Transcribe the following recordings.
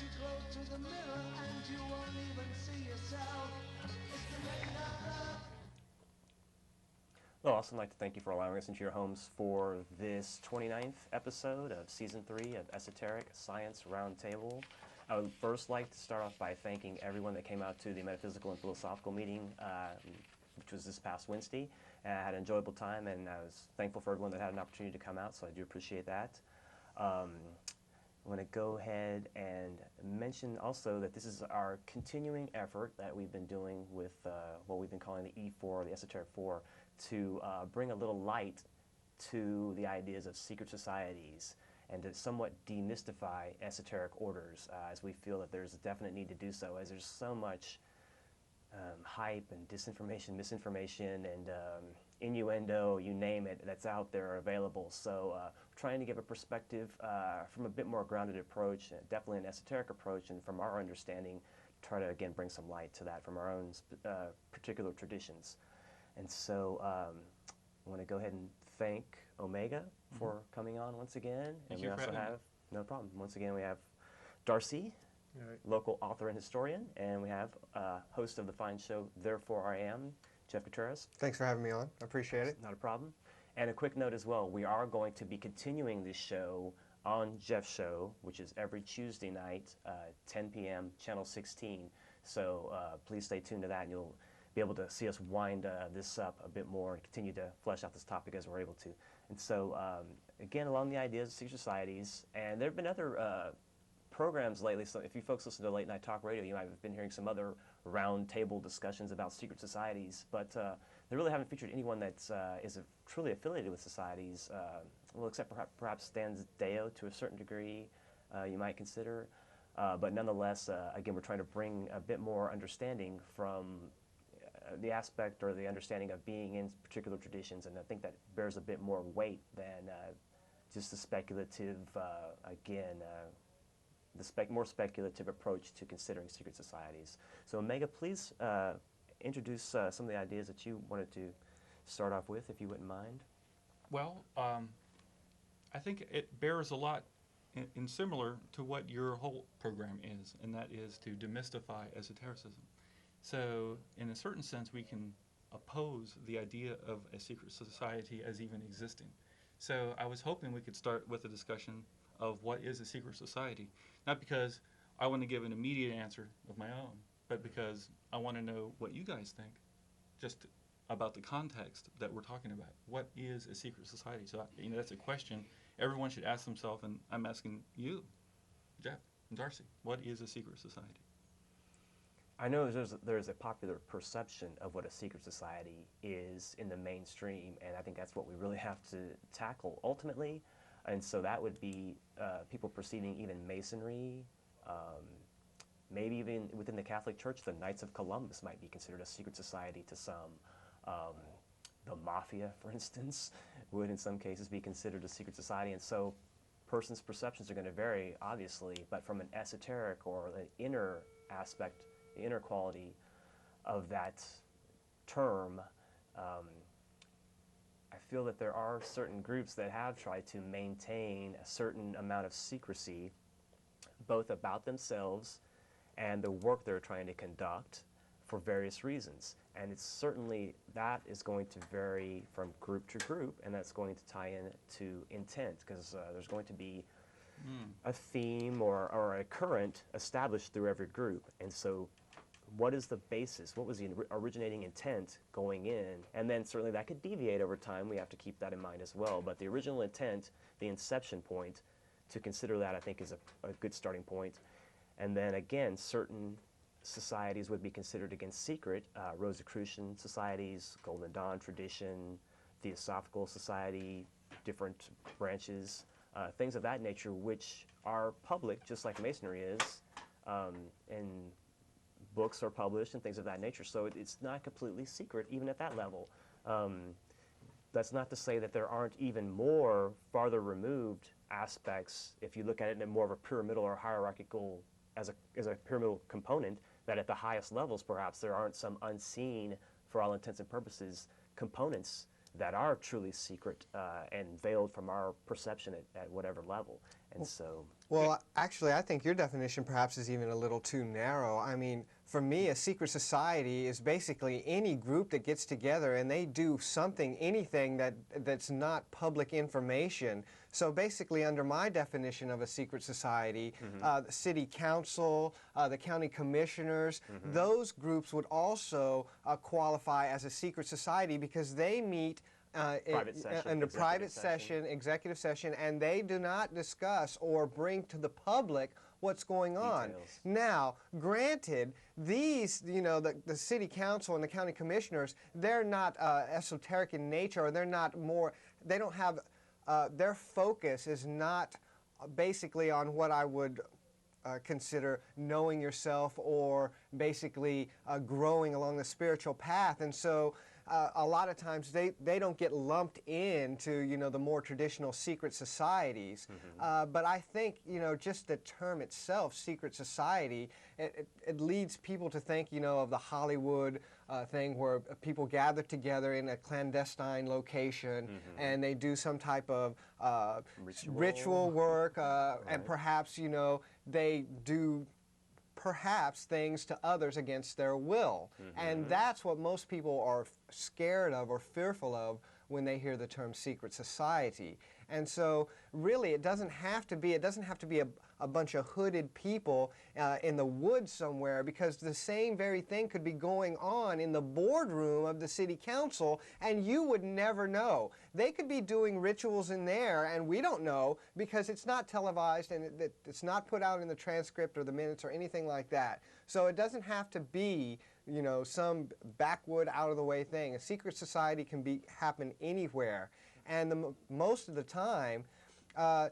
too close to the mirror and you won't even see yourself. It's the makeup. Well, I'd also like to thank you for allowing us into your homes for this 29th episode of Season 3 of Esoteric Science Roundtable. I would first like to start off by thanking everyone that came out to the Metaphysical and Philosophical meeting, which was this past Wednesday. I had an enjoyable time, and I was thankful for everyone that had an opportunity to come out, so I do appreciate that. I want to go ahead and mention also that this is our continuing effort that we've been doing with what we've been calling the E4, the Esoteric 4, to bring a little light to the ideas of secret societies and to somewhat demystify esoteric orders, as we feel that there's a definite need to do so, as there's so much hype and disinformation, misinformation, and innuendo, you name it, that's out there available. So trying to give a perspective from a bit more grounded approach, definitely an esoteric approach, and from our understanding, try to again bring some light to that from our own particular traditions. And so I want to go ahead and thank Omega for coming on once again. Thank and you we for also having have, no problem, once again we have Darcy, local author and historian, and we have host of the fine show, Therefore I Am, Jeff Contreras. Thanks for having me on. I appreciate it. Not a problem. And a quick note as well, we are going to be continuing this show on Jeff's show, which is every Tuesday night, 10 p.m., Channel 16. So please stay tuned to that, and you'll be able to see us wind this up a bit more and continue to flesh out this topic as we're able to. And so, again, along the ideas of secret societies, and there have been other programs lately, so if you folks listen to late night talk radio, you might have been hearing some other round table discussions about secret societies, but they really haven't featured anyone that is truly affiliated with societies, well, except perhaps Stan Deo to a certain degree, you might consider. But nonetheless, again, we're trying to bring a bit more understanding from the aspect or the understanding of being in particular traditions, and I think that bears a bit more weight than just the speculative, more speculative approach to considering secret societies. So Omega, please introduce some of the ideas that you wanted to start off with, if you wouldn't mind. Well, I think it bears a lot in similar to what your whole program is, and that is to demystify esotericism. So in a certain sense, we can oppose the idea of a secret society as even existing. So I was hoping we could start with a discussion of what is a secret society, not because I want to give an immediate answer of my own, but because I want to know what you guys think, just about the context that we're talking about. What is a secret society? So that's a question everyone should ask themselves, and I'm asking you, Jeff and Darcy, what is a secret society? I know there's a popular perception of what a secret society is in the mainstream, and I think that's what we really have to tackle ultimately. And so that would be people perceiving even Masonry, maybe even within the Catholic Church, the Knights of Columbus might be considered a secret society to some. The Mafia, for instance, would in some cases be considered a secret society. And so persons' perceptions are going to vary, obviously, but from an esoteric or an inner aspect, the inner quality of that term, I feel that there are certain groups that have tried to maintain a certain amount of secrecy, both about themselves and the work they're trying to conduct for various reasons. And it's certainly, that is going to vary from group to group, and that's going to tie in to intent, because there's going to be a theme or a current established through every group. And so what is the basis? What was the originating intent going in? And then certainly that could deviate over time. We have to keep that in mind as well. But the original intent, the inception point, to consider that, I think, is a good starting point. And then again, certain societies would be considered, again, secret. Rosicrucian societies, Golden Dawn tradition, Theosophical Society, different branches, things of that nature, which are public, just like Masonry is, and books are published and things of that nature. So it's not completely secret, even at that level. That's not to say that there aren't even more farther removed aspects, if you look at it in a more of a pyramidal or hierarchical, as a pyramidal component, that at the highest levels, perhaps, there aren't some unseen, for all intents and purposes, components that are truly secret and veiled from our perception at whatever level. And so, Well, actually, I think your definition perhaps is even a little too narrow. I mean, for me, a secret society is basically any group that gets together and they do something, anything that's not public information. So basically, under my definition of a secret society, the city council, the county commissioners, those groups would also qualify as a secret society because they meet Private session, in the executive private session. executive session, and they do not discuss or bring to the public what's going on. Details. Now, granted, these, the city council and the county commissioners, they're not esoteric in nature, or they're not more, they don't have, their focus is not basically on what I would consider knowing yourself or basically growing along the spiritual path. And so a lot of times they don't get lumped into, the more traditional secret societies. But I think, just the term itself, secret society, it leads people to think, of the Hollywood thing where people gather together in a clandestine location and they do some type of ritual work and perhaps, they do perhaps things to others against their will. And that's what most people are scared of or fearful of when they hear the term secret society. And so really it doesn't have to be a bunch of hooded people in the woods somewhere, because the same very thing could be going on in the boardroom of the city council and you would never know. They could be doing rituals in there and we don't know because it's not televised and it's not put out in the transcript or the minutes or anything like that. So it doesn't have to be, some backwood, out-of-the-way thing. A secret society can happen anywhere. And most of the time, the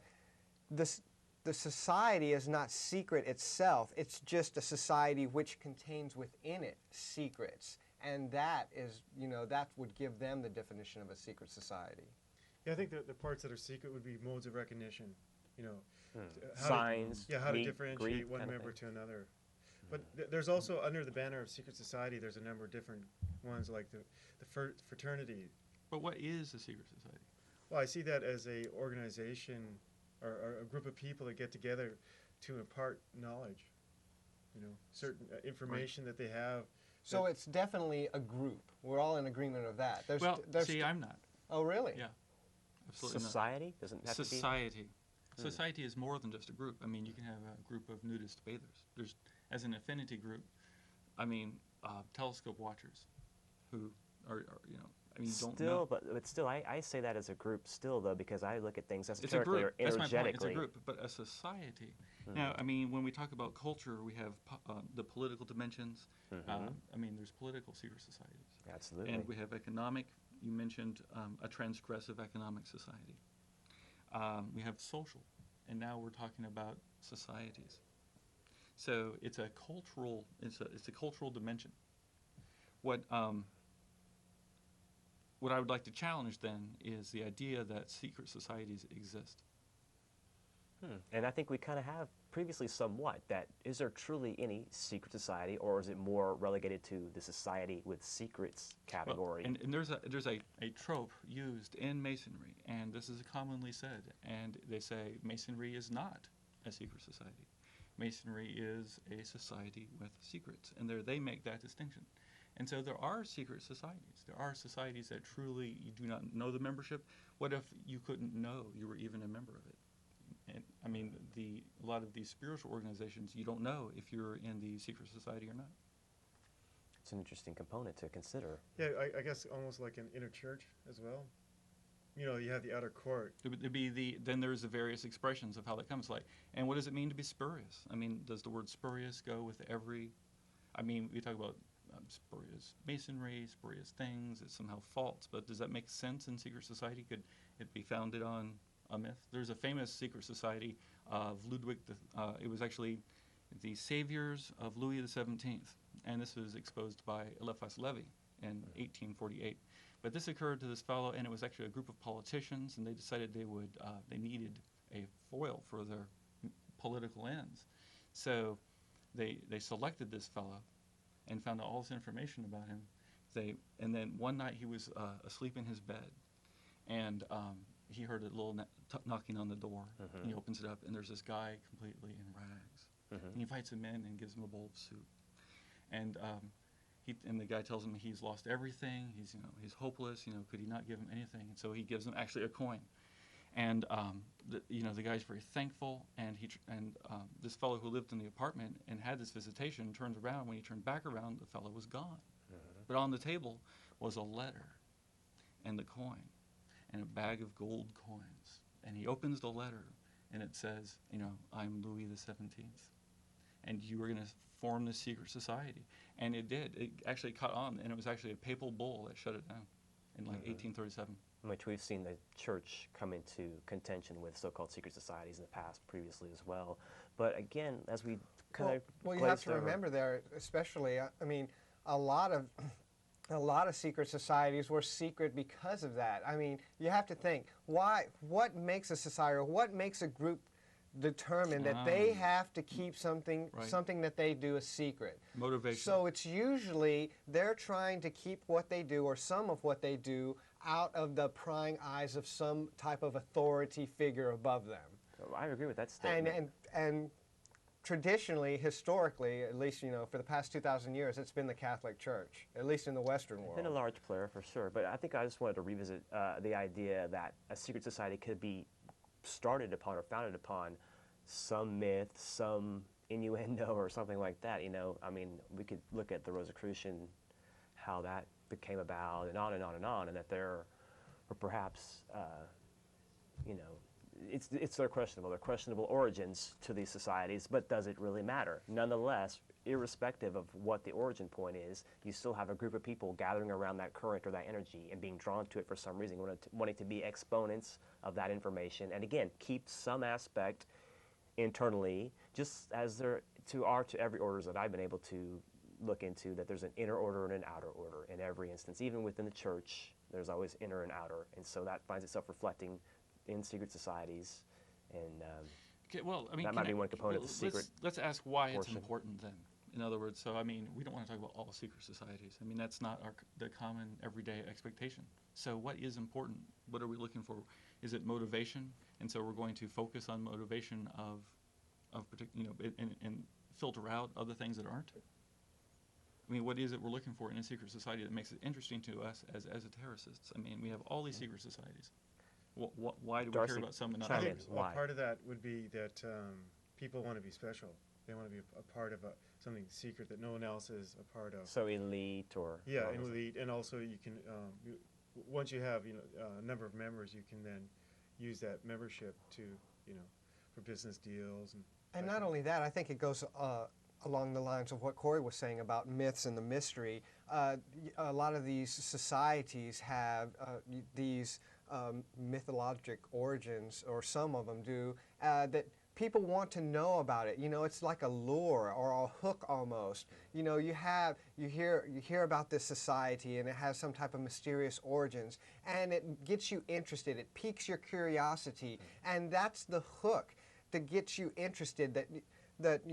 society is not secret itself. It's just a society which contains within it secrets. And that is, that would give them the definition of a secret society. Yeah, I think the parts that are secret would be modes of recognition, signs, how to meet, differentiate greet, one kind of member thing. to another. But there's also, under the banner of secret society, there's a number of different ones, like the fraternity. But what is a secret society? Well, I see that as a organization or a group of people that get together to impart knowledge, certain information that they have. So it's definitely a group. We're all in agreement of that. See, I'm not. Oh, really? Yeah, absolutely Society doesn't have Society. Society is more than just a group. I mean, you can have a group of nudist bathers. There's, as an affinity group, telescope watchers, who are don't know. But still, I say that as a group still, though, because I look at things It's a esoterically or group. That's my point. energetically. It's a group, but a society. Now, when we talk about culture, we have the political dimensions. There's political secret societies. Absolutely. And we have economic. You mentioned a transgressive economic society. We have social, and now we're talking about societies. So it's a cultural. It's a cultural dimension. What I would like to challenge then is the idea that secret societies exist. And I think we kind of have previously somewhat that, is there truly any secret society, or is it more relegated to the society with secrets category? Well, and there's a trope used in Masonry, and this is commonly said, and they say Masonry is not a secret society. Masonry is a society with secrets, and they make that distinction. And so there are secret societies. There are societies that truly you do not know the membership. What if you couldn't know you were even a member of it? And a lot of these spiritual organizations, you don't know if you're in the secret society or not. It's an interesting component to consider. Yeah, I guess almost like an inner church as well. You have the outer court. Then there's the various expressions of how that comes. And what does it mean to be spurious? Does the word spurious go with every? We talk about spurious Masonry, spurious things. It's somehow false, but does that make sense in secret society? Could it be founded on a myth? There's a famous secret society of Ludwig. It was actually the saviors of Louis XVII, and this was exposed by Eliphas Levi in 1848. But this occurred to this fellow, and it was actually a group of politicians, and they decided they needed a foil for their political ends. So they selected this fellow and found out all this information about him. And then one night he was asleep in his bed, and he heard a little knocking on the door. And he opens it up, and there's this guy completely in rags. And he invites him in and gives him a bowl of soup. And the guy tells him he's lost everything. He's hopeless. Could he not give him anything? And so he gives him actually a coin. And the guy's very thankful. And this fellow who lived in the apartment and had this visitation turns around. When he turned back around, the fellow was gone. But on the table was a letter, and the coin, and a bag of gold coins. And he opens the letter, and it says, I'm Louis the 17th, and you were going to form this secret society. And it did. It actually caught on, and it was actually a papal bull that shut it down in 1837. Which we've seen the church come into contention with so-called secret societies in the past previously as well. But again, as we kind of well, you have to remember there, especially, I mean, a lot of secret societies were secret because of that. I mean, you have to think, what makes a society, or what makes a group determine that they have to keep something that they do a secret? Motivation. So it's usually they're trying to keep what they do, or some of what they do, out of the prying eyes of some type of authority figure above them. I agree with that statement. And traditionally, historically, at least for the past 2,000 years, it's been the Catholic Church, at least in the Western world. Been a large player for sure, but I think I just wanted to revisit the idea that a secret society could be started upon or founded upon some myth, some innuendo, or something like that. I mean, we could look at the Rosicrucian, how that became about, and on and on and on, and that there were perhaps, it's their questionable origins to these societies, but does it really matter? Nonetheless, irrespective of what the origin point is, you still have a group of people gathering around that current or that energy and being drawn to it for some reason, wanting to be exponents of that information, and again, keep some aspect internally, just as there to every orders that I've been able to look into, that there's an inner order and an outer order in every instance. Even within the church, there's always inner and outer, and so that finds itself reflecting in secret societies, and okay, well, I mean, that might be one component of the secret. Let's ask why portion. It's important then. In other words, so I mean, we don't want to talk about all secret societies. I mean, that's not the common everyday expectation. So what is important? What are we looking for? Is it motivation? And so we're going to focus on motivation of and filter out other things that aren't. I mean, what is it we're looking for in a secret society that makes it interesting to us as esotericists? I mean, we have all these secret societies. Why do we Darcy, care about some and not chime in. others? Why? Part of that would be that people want to be special. They want to be a part of something secret that no one else is a part of. So elite, or elite, and also you can once you have a number of members, you can then use that membership to for business deals and not only that, I think it goes along the lines of what Kory was saying about myths and the mystery. A lot of these societies have these mythologic origins, or some of them do, that people want to know about it. It's like a lure or a hook almost. You hear about this society, and it has some type of mysterious origins, and it gets you interested. It piques your curiosity, and that's the hook that gets you interested. That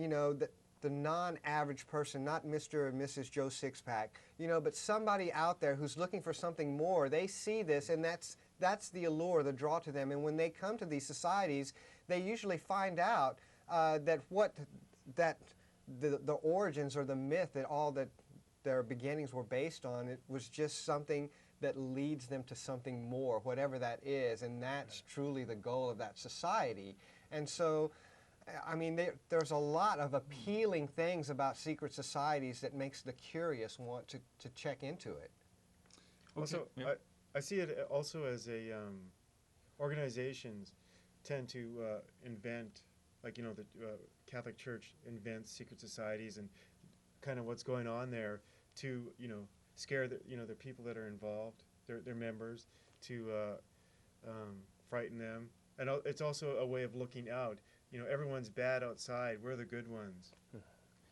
the non-average person, not Mr. and Mrs. Joe Sixpack, but somebody out there who's looking for something more. They see this, and that's the allure, the draw to them. And when they come to these societies, they usually find out that the origins or the myth, that their beginnings were based on, it was just something that leads them to something more, whatever that is, and that's truly the goal of that society. And so, I mean, there's a lot of appealing things about secret societies that makes the curious want to check into it. Also, Yep. I see it also as organizations tend to invent, like the Catholic Church invents secret societies and kind of what's going on there to scare the people that are involved, their members, to frighten them, and it's also a way of looking out. Everyone's bad outside. We're the good ones.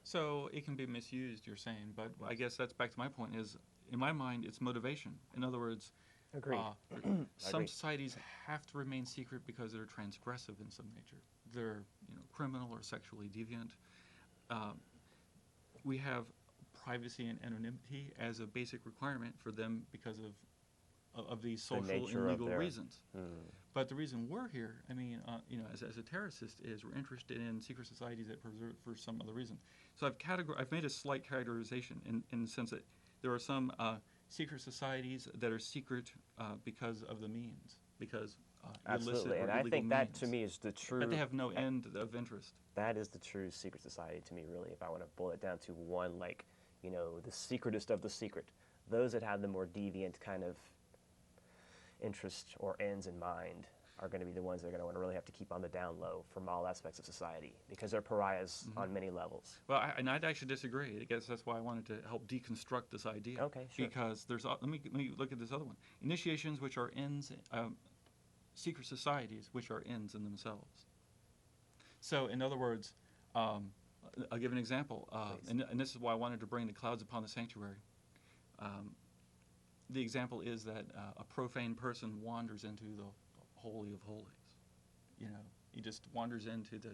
So it can be misused, you're saying, but I guess that's back to my point is, in my mind, it's motivation. In other words, agreed. Some societies have to remain secret because they're transgressive in some nature. They're criminal or sexually deviant. We have privacy and anonymity as a basic requirement for them because of of these social and nature of legal their- reasons. But the reason we're here, I mean, as esotericists, is we're interested in secret societies that preserve for some other reason. So I've made a slight categorization in the sense that there are some secret societies that are secret because of the means, because illicit Absolutely, or and I illegal think that means. to me is the true. But they have no end of interest. That is the true secret society to me, really. If I want to boil it down to one, like, the secretest of the secret, those that have the more deviant kind of interest or ends in mind are going to be the ones that are going to want to really have to keep on the down low from all aspects of society, because they're pariahs on many levels. Well, and I'd actually disagree. I guess that's why I wanted to help deconstruct this idea. Okay, sure. Because let me look at this other one. Initiations which are ends, secret societies which are ends in themselves. So, in other words, I'll give an example, and this is why I wanted to bring the clouds upon the sanctuary. The example is that a profane person wanders into the Holy of Holies. He just wanders into the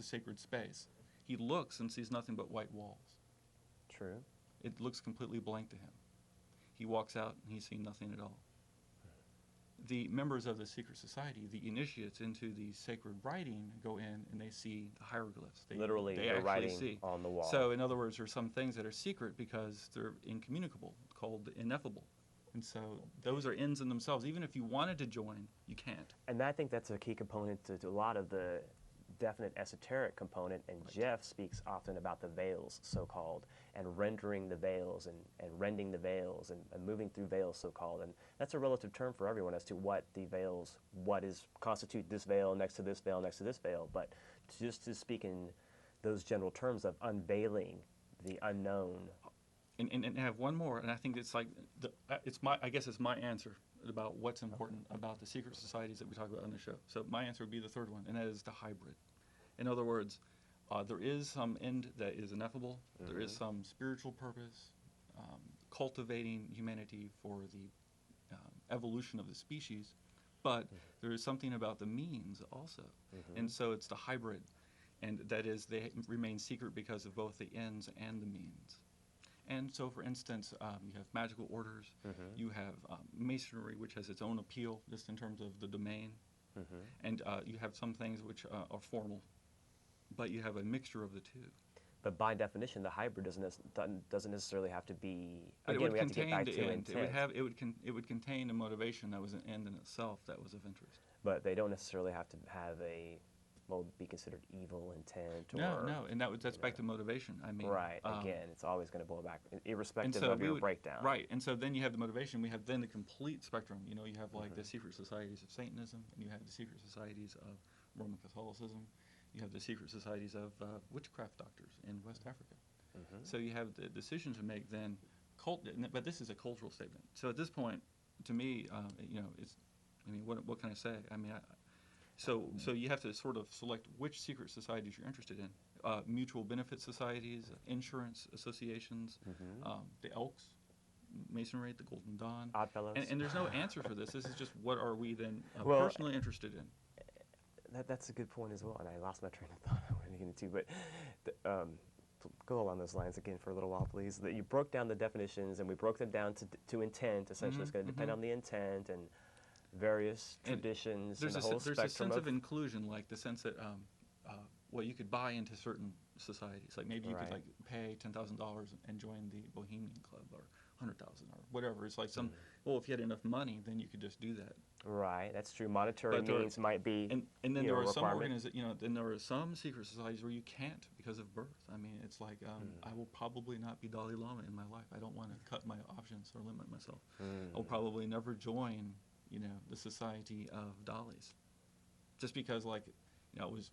sacred space. He looks and sees nothing but white walls. True. It looks completely blank to him. He walks out and he's seen nothing at all. The members of the secret society, the initiates into the sacred writing, go in and they see the hieroglyphs. Literally, they they're actually writing see. on the wall. So, in other words, there are some things that are secret because they're incommunicable, called ineffable. And so those are ends in themselves. Even if you wanted to join, you can't. And I think that's a key component to a lot of the definite esoteric component, and Jeff speaks often about the veils, so-called, and rendering the veils and rending the veils and moving through veils, so-called. And that's a relative term for everyone as to what the veils, what is constitute this veil next to this veil next to this veil. But just to speak in those general terms of unveiling the unknown. And I have one more, and I think it's like, I guess it's my answer about what's important about the secret societies that we talk about on the show. So my answer would be the third one, and that is the hybrid. In other words, there is some end that is ineffable. There is some spiritual purpose, cultivating humanity for the evolution of the species, but there is something about the means also. And so it's the hybrid, and that is they remain secret because of both the ends and the means. And so, for instance, you have magical orders, you have masonry, which has its own appeal, just in terms of the domain, and you have some things which are formal, but you have a mixture of the two. But by definition, the hybrid doesn't necessarily have to be. But Again, it would we have to get contain back the to end. intent. It would contain a motivation that was an end in itself that was of interest. But they don't necessarily have to have what would be considered evil intent. No, and that's back to motivation. I mean, right. Again, it's always going to boil back, irrespective so of your breakdown. Right, and so then you have the motivation. We have then the complete spectrum. You have like the secret societies of Satanism, and you have the secret societies of Roman Catholicism. You have the secret societies of witchcraft doctors in West Africa. So you have the decision to make then, but this is a cultural statement. So at this point, to me, it's, I mean, what can I say? I mean, so you have to sort of select which secret societies you're interested in. Mutual benefit societies, insurance associations, the Elks, Masonry, the Golden Dawn. Oddfellows. And there's no answer for this. This is just what are we then Well, personally interested in. That's a good point as well, and I lost my train of thought I wanted to get into, but go along those lines again for a little while, please. That you broke down the definitions, and we broke them down to intent. Essentially, it's going to depend on the intent and various traditions and the whole spectrum. There's a sense of inclusion, like the sense that you could buy into certain societies. Like maybe you could like pay $10,000 and join the Bohemian Club, or $100,000 or whatever. It's like some. Well, if you had enough money, then you could just do that. Right, that's true. Monetary means might be. And then there are some requirement. then there are some secret societies where you can't because of birth. I mean, it's like I will probably not be Dalai Lama in my life. I don't want to cut my options or limit myself. I'll probably never join, the Society of Dalais, just because I was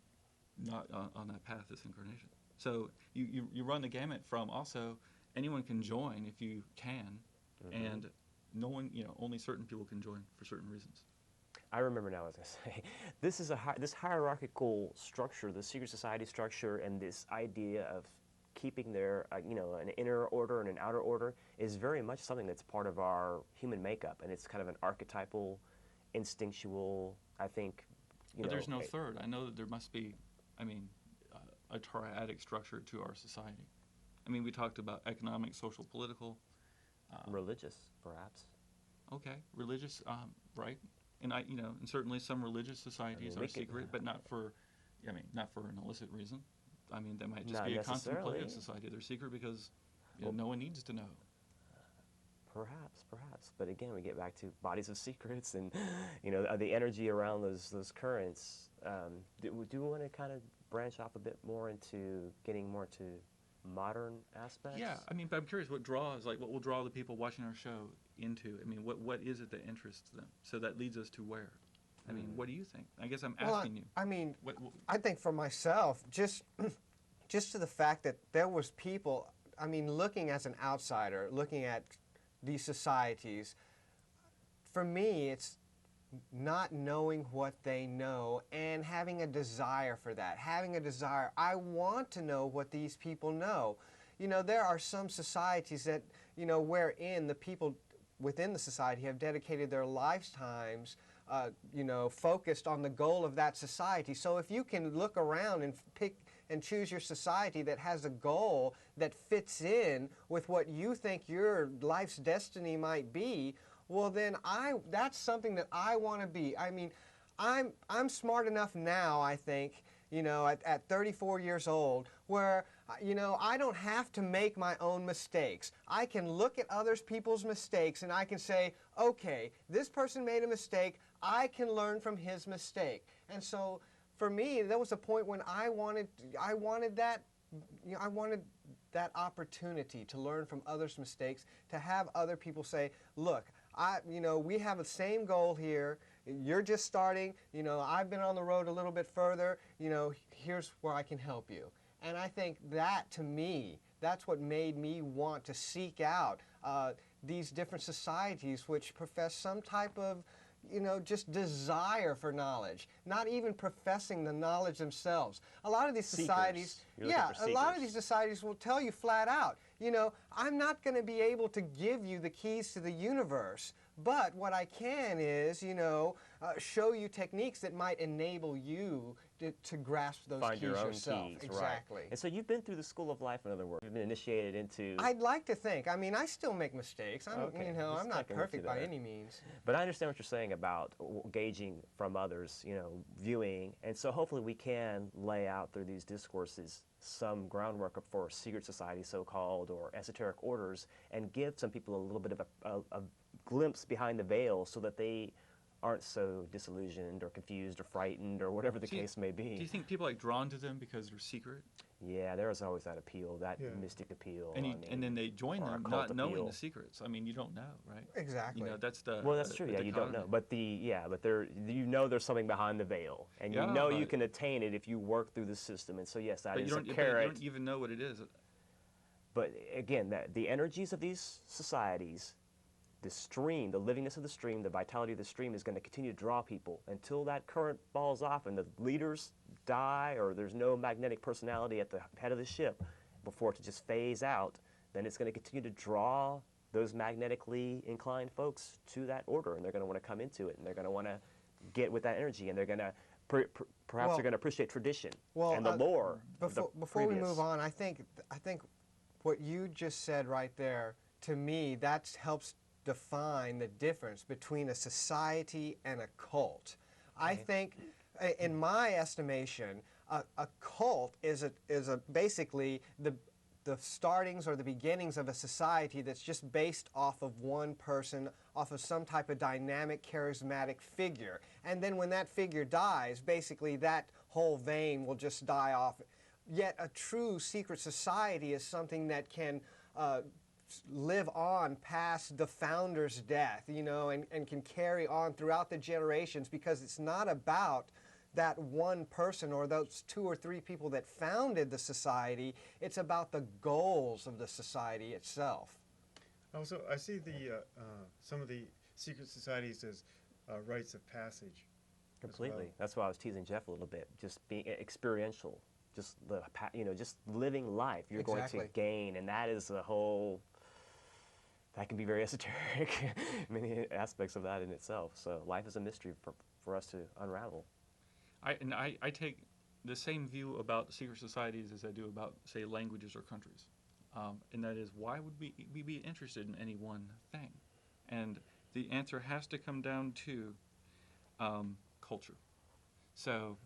not on that path this incarnation. So you run the gamut from also anyone can join if you can, and no one, only certain people can join for certain reasons. I remember now, as I say, this is this hierarchical structure, the secret society structure, and this idea of keeping their, an inner order and an outer order is very much something that's part of our human makeup, and it's kind of an archetypal, instinctual, I think. But there's no third. I know that there must be, a triadic structure to our society. I mean, we talked about economic, social, political. Religious, perhaps. okay, religious, right? And and certainly some religious societies we are could- secret, but not for, not for an illicit reason. I mean, that might just Not be a necessarily. contemplative society. They're secret because no one needs to know. Perhaps. But again, we get back to bodies of secrets and, the energy around those currents. Do we want to kind of branch off a bit more into getting more to modern aspects? Yeah, I mean, but I'm curious what will draw the people watching our show into? I mean, what is it that interests them? So that leads us to where? I mean, what do you think? I guess I'm asking you. I mean, What, I think for myself, just to the fact that there was people, I mean, looking as an outsider, looking at these societies, for me, it's not knowing what they know and having a desire for that. Having a desire, I want to know what these people know. There are some societies that, wherein the people within the society have dedicated their lifetimes focused on the goal of that society. So if you can look around and pick and choose your society that has a goal that fits in with what you think your life's destiny might be, well then that's something that I want to be. I mean, I'm smart enough now, I think, at 34 years old, where I don't have to make my own mistakes. I can look at other people's mistakes and I can say, okay, this person made a mistake, I can learn from his mistake. And so for me, there was a point when I wanted that opportunity to learn from others' mistakes, to have other people say, look, we have the same goal here. You're just starting. I've been on the road a little bit further. Here's where I can help you. And I think that, to me, that's what made me want to seek out these different societies which profess some type of, just desire for knowledge, not even professing the knowledge themselves. A lot of these societies, a lot of these societies will tell you flat out, I'm not going to be able to give you the keys to the universe, but what I can is, show you techniques that might enable you to grasp those Find keys your own yourself. keys, Exactly. Right. And so you've been through the school of life, in other words. You've been initiated into... I'd like to think. I mean, I still make mistakes. Okay, just I'm not checking with perfect you by there. any means. But I understand what you're saying about gauging from others, viewing. And so hopefully we can lay out through these discourses some groundwork for secret societies, so-called, or esoteric orders, and give some people a little bit of a glimpse behind the veil so that they aren't so disillusioned or confused or frightened or whatever the case may be. Do you think people are drawn to them because they're secret? Yeah, there's always that appeal, that Yeah. mystic appeal. And then they join or them occult not knowing appeal. the secrets. I mean, you don't know, right? Exactly. That's the Well, that's true. the Yeah, you don't know, dichotomy. but there's something behind the veil, and Yeah, you but- can attain it if you work through the system. And so yes, that But is you a don't, but you carrot. don't even know what it is. But again, the energies of these societies, the stream, the livingness of the stream, the vitality of the stream is going to continue to draw people until that current falls off and the leaders die, or there's no magnetic personality at the head of the ship before it to just phase out. Then it's going to continue to draw those magnetically inclined folks to that order, and they're going to want to come into it, and they're going to want to get with that energy, and they're going to perhaps they're going to appreciate tradition and the lore. Before we move on, I think what you just said right there, to me, that helps define the difference between a society and a cult. I think, in my estimation, a cult is basically the startings or the beginnings of a society that's just based off of one person, off of some type of dynamic, charismatic figure. And then when that figure dies, basically that whole vein will just die off. Yet a true secret society is something that can live on past the founder's death, and can carry on throughout the generations, because it's not about that one person or those 2 or 3 people that founded the society. It's about the goals of the society itself. Also, I see some of the secret societies as rites of passage. Completely. well. That's why I was teasing Jeff a little bit. Just being experiential, just just living life. You're going to Exactly. gain, and that is a whole. That can be very esoteric, many aspects of that in itself. So life is a mystery for us to unravel. I take the same view about secret societies as I do about, say, languages or countries. And that is, why would we be interested in any one thing? And the answer has to come down to culture. So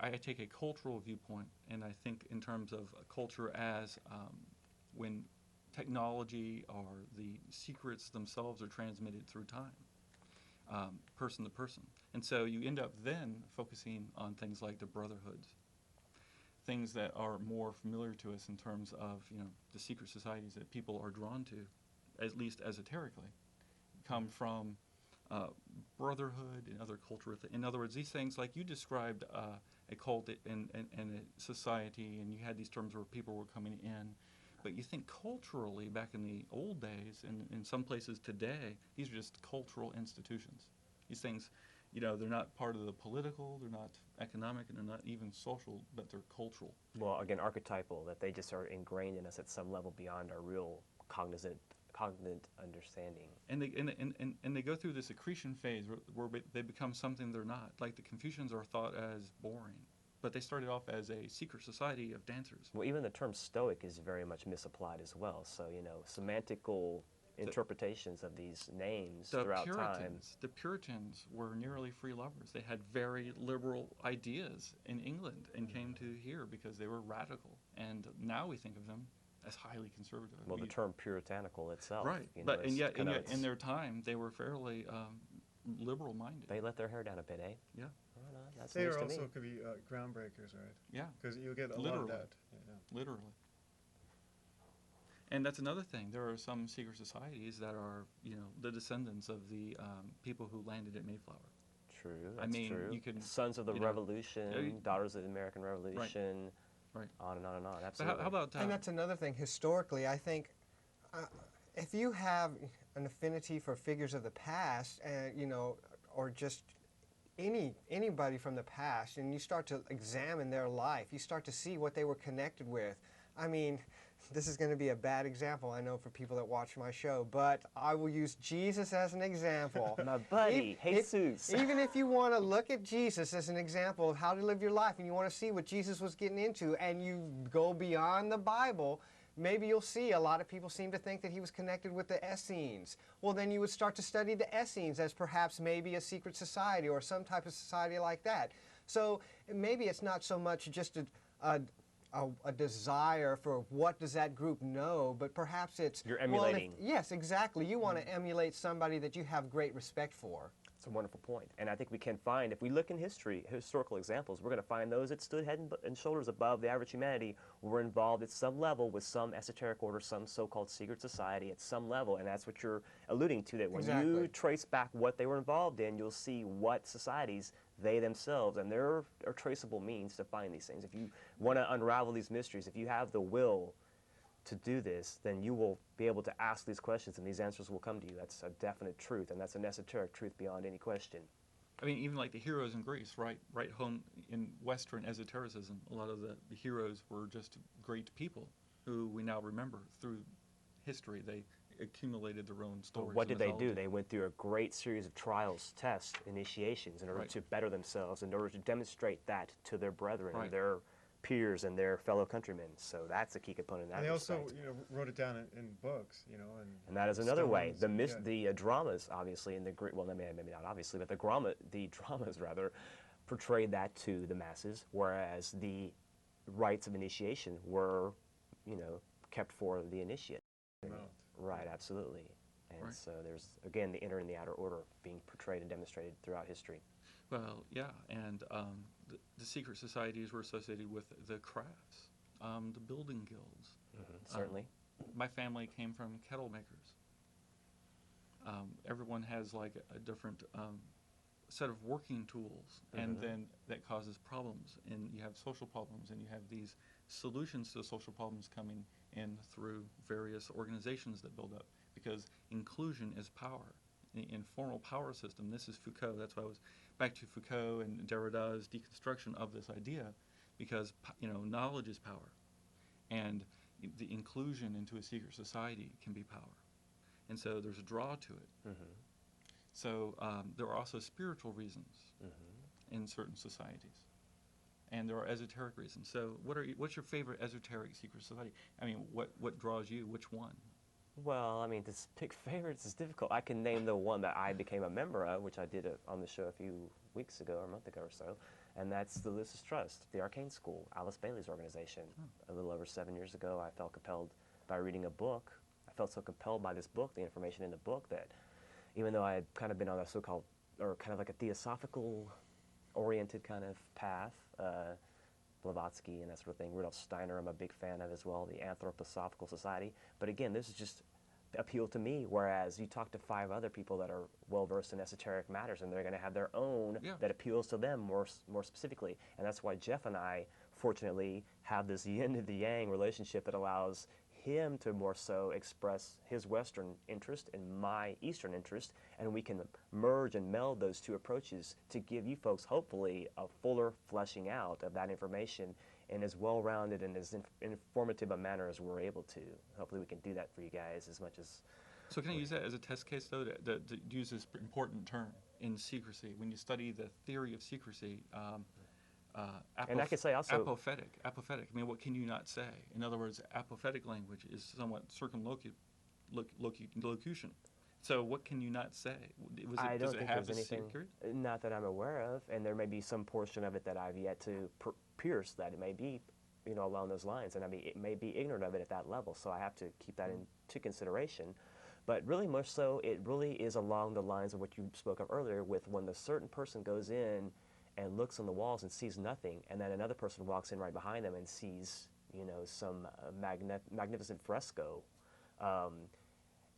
I take a cultural viewpoint, and I think in terms of culture as when technology or the secrets themselves are transmitted through time, person to person. And so you end up then focusing on things like the brotherhoods, things that are more familiar to us in terms of, you know, the secret societies that people are drawn to, at least esoterically, come from brotherhood and other cultural in other words, these things, like you described a cult and a society, and you had these terms where people were coming in, but you think culturally back in the old days, and in some places today, these are just cultural institutions. These things, you know, they're not part of the political, they're not economic, and they're not even social, but they're cultural. Well, again, archetypal, that they just are ingrained in us at some level beyond our real cognizant understanding. And they go through this accretion phase where they become something they're not. Like the Confucians are thought as boring, but they started off as a secret society of dancers. Well, even the term Stoic is very much misapplied as well. So, you know, semantical interpretations of these names throughout time. The Puritans were nearly free lovers. They had very liberal ideas in England and came to here because they were radical. And now we think of them as highly conservative. Well, the term puritanical itself. Right, you know, but and yet in their it's time they were fairly liberal-minded. They let their hair down a bit, eh? Yeah. Oh, no, that's They news are to also me. could be groundbreakers, right? Yeah, Because you'll get a lot Literally. of that. Yeah. literally. And that's another thing. There are some secret societies that are, you know, the descendants of the people who landed at Mayflower. True, I that's mean, true. you can, Sons of the you know, Revolution, Daughters of the American Revolution, Right. on and on and on. So Absolutely. how about And that's another thing. Historically, I think if you have an affinity for figures of the past, you know, or just anybody from the past, and you start to examine their life, you start to see what they were connected with. I mean, this is going to be a bad example, I know, for people that watch my show, but I will use Jesus as an example. My buddy, Jesus. Even if you want to look at Jesus as an example of how to live your life, and you want to see what Jesus was getting into, and you go beyond the Bible, maybe you'll see a lot of people seem to think that he was connected with the Essenes. Well, then you would start to study the Essenes as perhaps maybe a secret society or some type of society like that. So maybe it's not so much just a desire for what does that group know, but perhaps it's... You're emulating. Yes, exactly. You want to emulate somebody that you have great respect for. It's a wonderful point. And I think we can find, if we look in history, historical examples, we're going to find those that stood head and shoulders above the average humanity were involved at some level with some esoteric order, some so-called secret society at some level. And that's what you're alluding to, that when you Exactly. trace back what they were involved in, you'll see what societies they themselves, and there are traceable means to find these things. If you want to unravel these mysteries, if you have the will to do this, then you will be able to ask these questions and these answers will come to you. That's a definite truth, and that's an esoteric truth beyond any question. I mean, even like the heroes in Greece, right home in Western esotericism, a lot of the heroes were just great people who we now remember through history. They accumulated their own stories. What did they do? mythology. They went through a great series of trials, tests, initiations in order Right. to better themselves, in order to demonstrate that to their brethren Right. and their peers and their fellow countrymen. So that's a key component in that And they also, respect. wrote it down in books, And that is another way. stones, The dramas, obviously, in the Greek, well, maybe not obviously, but the dramas rather, portrayed that to the masses, whereas the rites of initiation were, kept for the initiate. Right, absolutely. And Right. so there's, again, the inner and the outer order being portrayed and demonstrated throughout history. Well, yeah, and the secret societies were associated with the crafts, the building guilds. Certainly. My family came from kettle makers. Everyone has like a different set of working tools, and then that causes problems, and you have social problems, and you have these solutions to social problems coming in through various organizations that build up, because inclusion is power. The informal power system, this is Foucault, that's why I was back to Foucault and Derrida's deconstruction of this idea, because knowledge is power, and the inclusion into a secret society can be power, and so there's a draw to it. So there are also spiritual reasons in certain societies, and there are esoteric reasons. So what's your favorite esoteric secret society? I mean, what draws you? Which one? Well, I mean, to pick favorites is difficult. I can name the one that I became a member of, which I did on the show a few weeks ago or a month ago or so, and that's the Lucis Trust, the Arcane School, Alice Bailey's organization. A little over 7 years ago, I felt compelled by reading a book. I felt so compelled by this book, the information in the book, that even though I had kind of been on a so-called, or kind of like a theosophical-oriented kind of path, Blavatsky and that sort of thing. Rudolf Steiner I'm a big fan of as well, the Anthroposophical Society. But again, this is just appeal to me, whereas you talk to 5 other people that are well-versed in esoteric matters, and they're going to have their own that appeals to them more specifically. And that's why Jeff and I, fortunately, have this yin to the yang relationship that allows him to more so express his Western interest and my Eastern interest, and we can merge and meld those 2 approaches to give you folks, hopefully, a fuller fleshing out of that information in as well-rounded and as informative a manner as we're able to. Hopefully we can do that for you guys as much as... So can I use that as a test case, though, to use this important term in secrecy? When you study the theory of secrecy, and I could say also... Apophetic. I mean, what can you not say? In other words, apophetic language is somewhat circumlocution. So what can you not say? I don't does it think have there's this anything, secret? not that I'm aware of, and there may be some portion of it that I've yet to pierce that it may be, along those lines, and I mean, it may be ignorant of it at that level, so I have to keep that into consideration. But really much so, it really is along the lines of what you spoke of earlier with when the certain person goes in and looks on the walls and sees nothing, and then another person walks in right behind them and sees, some magnificent fresco.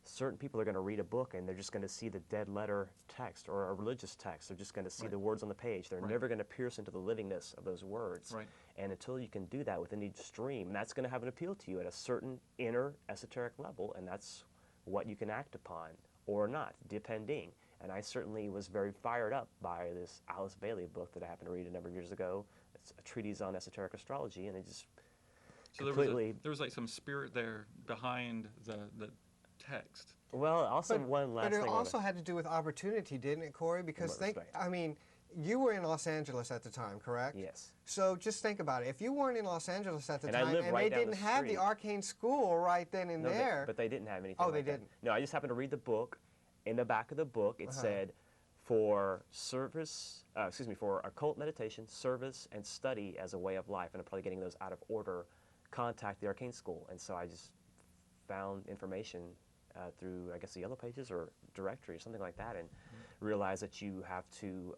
Certain people are going to read a book and they're just going to see the dead letter text or a religious text. They're just going to see the words on the page. They're never going to pierce into the livingness of those words. Right. And until you can do that within each stream, that's going to have an appeal to you at a certain inner esoteric level, and that's what you can act upon or not, depending. And I certainly was very fired up by this Alice Bailey book that I happened to read a number of years ago. It's a treatise on esoteric astrology, and it just completely... there was like some spirit there behind the text. Well, also one last thing. But it also had to do with opportunity, didn't it, Kory? Because you were in Los Angeles at the time, correct? Yes. So just think about it. If you weren't in Los Angeles at the And I time, live and right they down didn't the have the street. arcane school right then and there. But they didn't have anything. Oh, like they that. didn't. No, I just happened to read the book. In the back of the book, it said, for occult meditation, service, and study as a way of life, and I'm probably getting those out of order, contact the Arcane School. And so I just found information through, I guess, the Yellow Pages or directory or something like that, and realized that you have to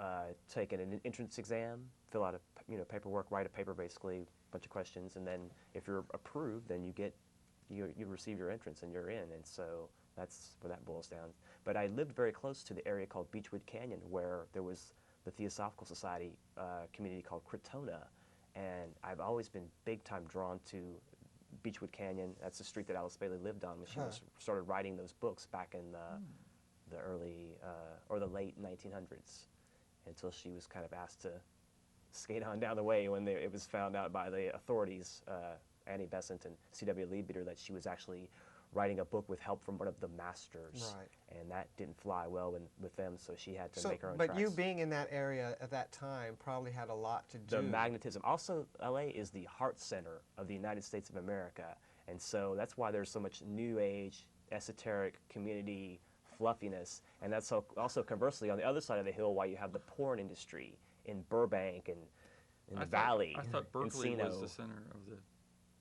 take an entrance exam, fill out a paperwork, write a paper, basically, a bunch of questions, and then if you're approved, then you receive your entrance and you're in. And so that's where that boils down. But I lived very close to the area called Beechwood Canyon, where there was the Theosophical Society community called Crotona, and I've always been big time drawn to Beechwood Canyon. That's the street that Alice Bailey lived on when she started writing those books back in the early or the late 1900s, until she was kind of asked to skate on down the way when it was found out by the authorities, Annie Besant and C.W. Leadbeater, that she was actually writing a book with help from one of the masters. Right. And that didn't fly well with them, so she had to make her own But tracks. you being in that area at that time probably had a lot to do. The magnetism. Also, LA is the heart center of the United States of America, and so that's why there's so much new age, esoteric community fluffiness, and that's also conversely on the other side of the hill why you have the porn industry in Burbank and in the Valley. I thought Berkeley Encino. was the center of the...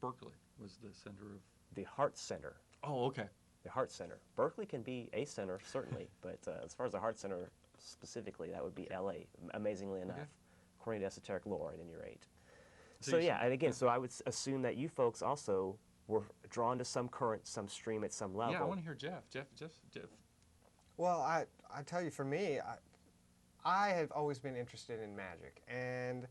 Berkeley was the center of... The heart center. Oh, okay. The heart center. Berkeley can be a center, certainly, but as far as the heart center specifically, that would be LA, amazingly enough, according to esoteric lore at any rate. So yeah, and again, so I would assume that you folks also were drawn to some current, some stream at some level. Yeah, I want to hear Jeff. Jeff. Well, I tell you, for me, I have always been interested in magic, and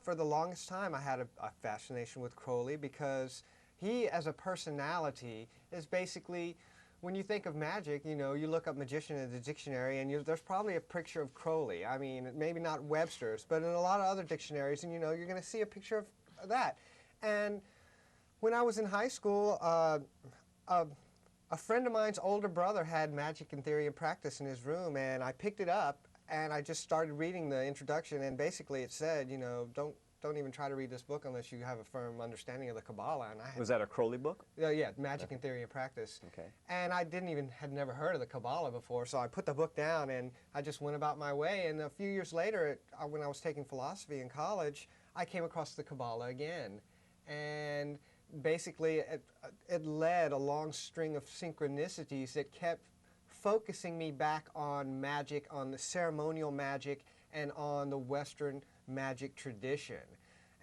for the longest time I had a fascination with Crowley, because he, as a personality, is basically, when you think of magic, you look up magician in the dictionary, and there's probably a picture of Crowley. I mean, maybe not Webster's, but in a lot of other dictionaries, and you're going to see a picture of that. And when I was in high school, a friend of mine's older brother had Magic in Theory and Practice in his room, and I picked it up, and I just started reading the introduction, and basically it said, don't don't even try to read this book unless you have a firm understanding of the Kabbalah. And I had, Was that a Crowley book? yeah, Magic in Theory and Practice. Okay. And I had never heard of the Kabbalah before, so I put the book down and I just went about my way. And a few years later, when I was taking philosophy in college, I came across the Kabbalah again. And basically, it led a long string of synchronicities that kept focusing me back on magic, on the ceremonial magic, and on the Western magic tradition.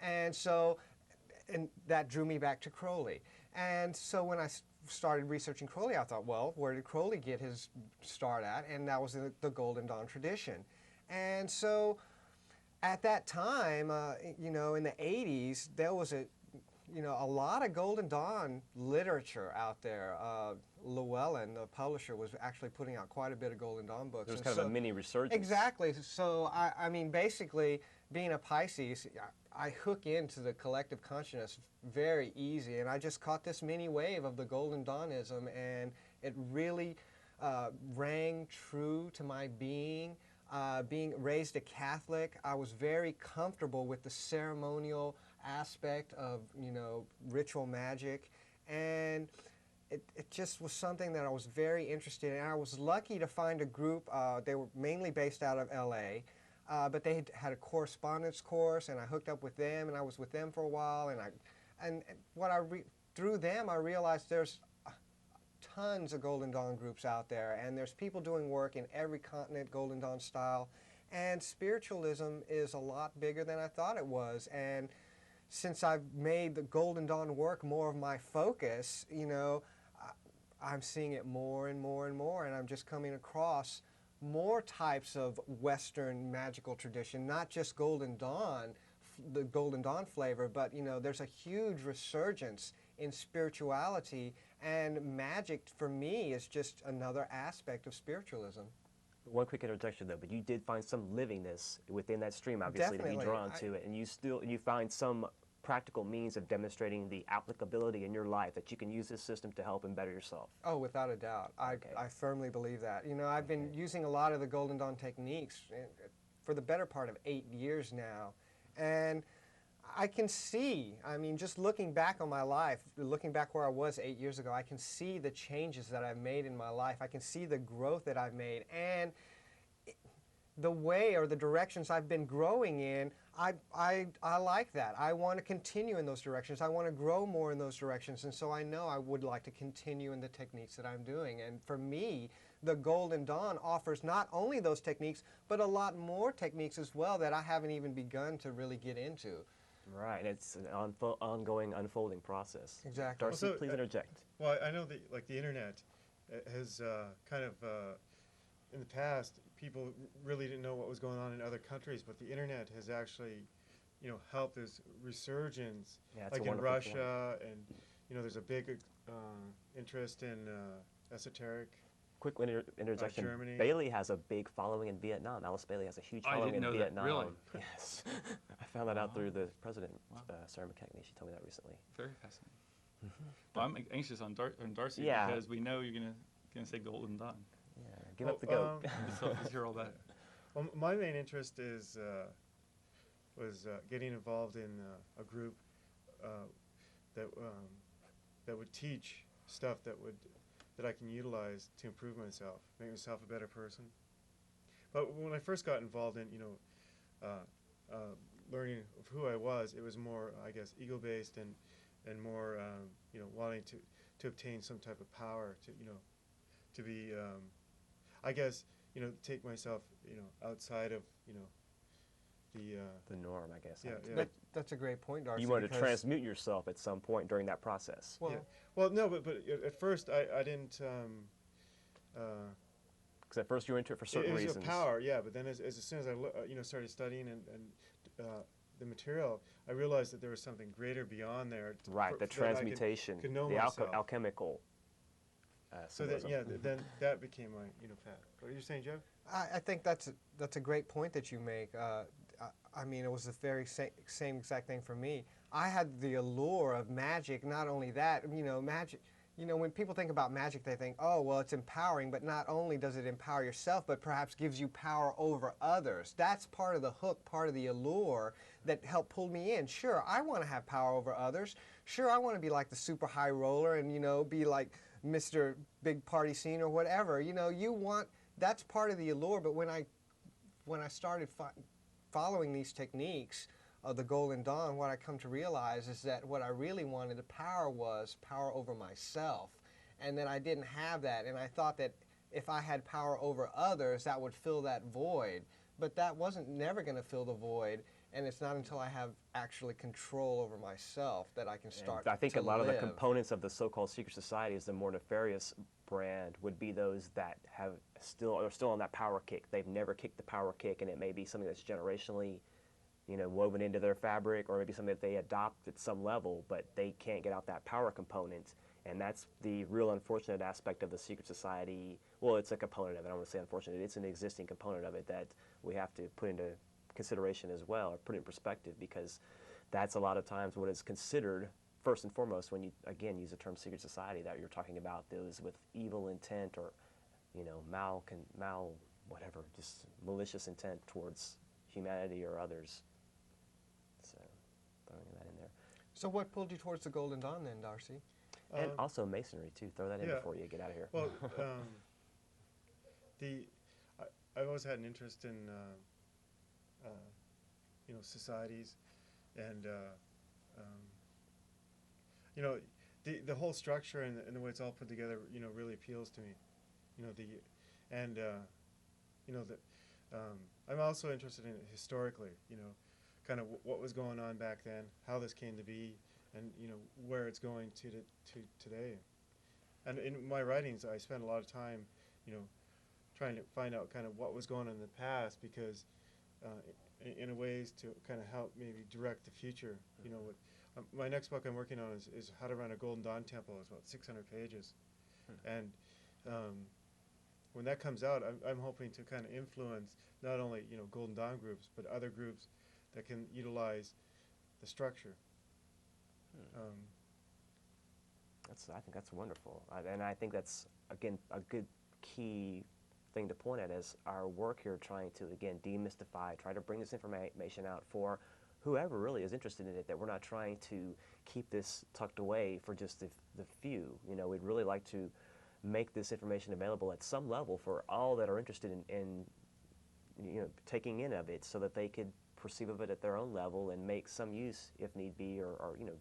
And so, and that drew me back to Crowley. And so when I started researching Crowley, I thought, well, where did Crowley get his start at? And that was in the Golden Dawn tradition. And so at that time, you know, in the 80s, there was a lot of Golden Dawn literature out there. Llewellyn, the publisher, was actually putting out quite a bit of Golden Dawn books. There was And kind of a mini resurgence. Exactly. So, I mean, basically, being a Pisces, I hook into the collective consciousness very easy, and I just caught this mini wave of the Golden Dawnism, and it really rang true to my being. Being raised a Catholic, I was very comfortable with the ceremonial aspect of, you know, ritual magic, and it just was something that I was very interested in. And I was lucky to find a group. They were mainly based out of LA, but they had a correspondence course, and I hooked up with them, and I was with them for a while. And through them, I realized there's tons of Golden Dawn groups out there, and there's people doing work in every continent, Golden Dawn style, and spiritualism is a lot bigger than I thought it was. And since I've made the Golden Dawn work more of my focus, you know, I'm seeing it more and more and more, and I'm just coming across more types of Western magical tradition, not just Golden Dawn, the Golden Dawn flavor, but, you know, there's a huge resurgence in spirituality, and magic for me is just another aspect of spiritualism. One quick interjection though, but you did find some livingness within that stream, obviously, to be Definitely. drawn to it, and you find some practical means of demonstrating the applicability in your life that you can use this system to help and better yourself. Oh, without a doubt. I firmly believe that. You know, I've been using a lot of the Golden Dawn techniques for the better part of 8 years now, and I can see, I mean, just looking back on my life, looking back where I was 8 years ago, I can see the changes that I've made in my life. I can see the growth that I've made, and the way or the directions I've been growing in, I like that. I want to continue in those directions. I want to grow more in those directions, and so I know I would like to continue in the techniques that I'm doing. And for me, the Golden Dawn offers not only those techniques, but a lot more techniques as well that I haven't even begun to really get into. Right, it's an ongoing, unfolding process. Exactly. Darcy, Also, please interject. Well, I know that like the internet has kind of in the past, people really didn't know what was going on in other countries, but the internet has actually, you know, helped this resurgence. Yeah, it's a like in wonderful point. Russia, and you know, there's a big interest in esoteric. Quick interjection. Germany. Bailey has a big following in Vietnam. Alice Bailey has a huge I following didn't in know that. Vietnam. Really? Yes. I found that out through the president, Wow. Sarah McKechnie. She told me that recently. Very fascinating. Well, I'm anxious on Darcy Yeah. because we know you're gonna say Golden Dawn. Yeah, give up the goat. So let's hear all that. Well, my main interest was getting involved in a group that would teach stuff that I can utilize to improve myself, make myself a better person. But when I first got involved in, you know, learning of who I was, it was more, I guess, ego-based and more, you know, wanting to obtain some type of power, to, you know, to be, I guess, you know, take myself, you know, outside of, you know, The norm, I guess. I Yeah, would yeah. say. That's a great point, Darcy. You wanted to because- transmute yourself at some point during that process. Well, yeah. Well, no, but at first I didn't. Because at first you were into it for certain it was reasons. a power, yeah. But then as soon as I you know, started studying and the material, I realized that there was something greater beyond there. Right, the transmutation, could know the myself. alchemical. So that symbolism. then that became my, you know, path. What are you saying, Jeff? I think that's a great point that you make. I mean, it was the very same exact thing for me. I had the allure of magic. Not only that, you know, magic. you know, when people think about magic, they think, oh, well, it's empowering, but not only does it empower yourself, but perhaps gives you power over others. That's part of the hook, part of the allure that helped pull me in. Sure, I want to have power over others. Sure, I want to be like the super high roller and, you know, be like Mr. Big Party Scene or whatever. You know, that's part of the allure, but when I started following these techniques of the Golden Dawn, what I come to realize is that what I really wanted, the power, was power over myself, and that I didn't have that, and I thought that if I had power over others, that would fill that void, but that wasn't never going to fill the void, and it's not until I have actually control over myself that I can start I think to a lot of the live. components of the so-called secret societies, the more nefarious brand, would be those that are still on that power kick. They've never kicked the power kick, and it may be something that's generationally, you know, woven into their fabric, or maybe something that they adopt at some level, but they can't get out that power component. And that's the real unfortunate aspect of the secret society. Well, it's a component of it. I don't want to say unfortunate. It's an existing component of it that we have to put into consideration as well, or put in perspective, because that's a lot of times what is considered first and foremost when you, again, use the term secret society, that you're talking about those with evil intent, or, you know, whatever, just malicious intent towards humanity or others. So, throwing that in there. So what pulled you towards the Golden Dawn then, Darcy? And also masonry too. Throw that in yeah. before you get out of here. Well, I always had an interest in you know, societies, and you know, the whole structure and the way it's all put together, you know, really appeals to me. You know, you know, I'm also interested in it historically. You know, kind of what was going on back then, how this came to be, and, you know, where it's going to today. And in my writings, I spent a lot of time, you know, trying to find out kind of what was going on in the past, because in a ways to kind of help maybe direct the future. You know, my next book I'm working on is How to Run a Golden Dawn Temple. It's about 600 pages. And when that comes out, I'm hoping to kind of influence not only, you know, Golden Dawn groups, but other groups that can utilize the structure. I think that's wonderful, and I think that's, again, a good key thing to point at is our work here, trying to, again, demystify, try to bring this information out for whoever really is interested in it, that we're not trying to keep this tucked away for just the few. You know, we'd really like to make this information available at some level for all that are interested in you know, taking in of it, so that they could perceive of it at their own level and make some use if need be, or you know,